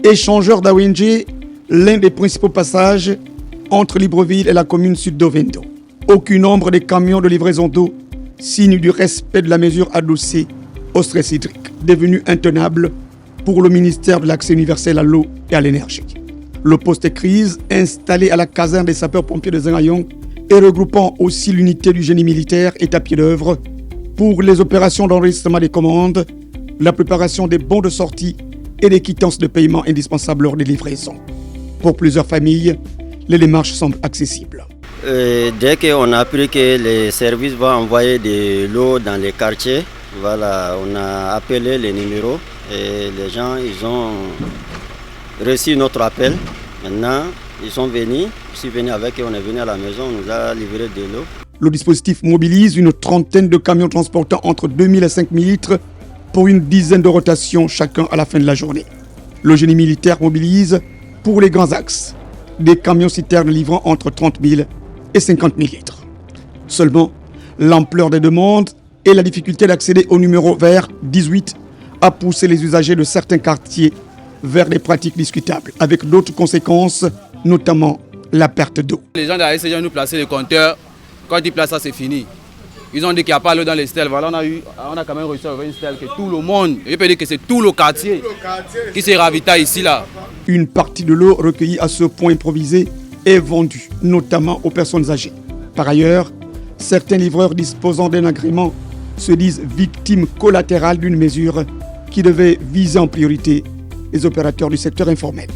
Échangeur d'AONG, l'un des principaux passages entre Libreville et la commune sud d'Ovendo. Aucun nombre de camions de livraison d'eau, signe du respect de la mesure adossée au stress hydrique, devenu intenable pour le ministère de l'Accès universel à l'eau et à l'énergie. Le poste crise, installé à la caserne des sapeurs-pompiers de Zengayong et regroupant aussi l'unité du génie militaire, est à pied d'œuvre pour les opérations d'enregistrement des commandes, la préparation des bons de sortie et des quittances de paiement indispensables lors des livraisons. Pour plusieurs familles, les démarches semblent accessibles. Dès qu'on a appris que les services vont envoyer de l'eau dans les quartiers, voilà, on a appelé les numéros et les gens ils ont reçu notre appel. Maintenant, ils sont venus, je suis venu avec eux, on est venu à la maison, on nous a livré de l'eau. Le dispositif mobilise une trentaine de camions transportant entre 2000 et 5000 litres pour une dizaine de rotations chacun à la fin de la journée. Le génie militaire mobilise pour les grands axes des camions citernes livrant entre 30 000 et 50 000 litres. Seulement, l'ampleur des demandes et la difficulté d'accéder au numéro vert 18 a poussé les usagers de certains quartiers vers des pratiques discutables, avec d'autres conséquences, notamment la perte d'eau. Les gens de la SCG ont nous placé les compteurs. Quand ils placent ça, c'est fini. Ils ont dit qu'il n'y a pas l'eau dans les stèles. Voilà, on a quand même réussi à avoir une stèle que tout le monde, je peux dire que c'est tout le quartier qui se ravitaille ici là. Une partie de l'eau recueillie à ce point improvisé est vendue, notamment aux personnes âgées. Par ailleurs, certains livreurs disposant d'un agrément se disent victimes collatérales d'une mesure qui devait viser en priorité les opérateurs du secteur informel.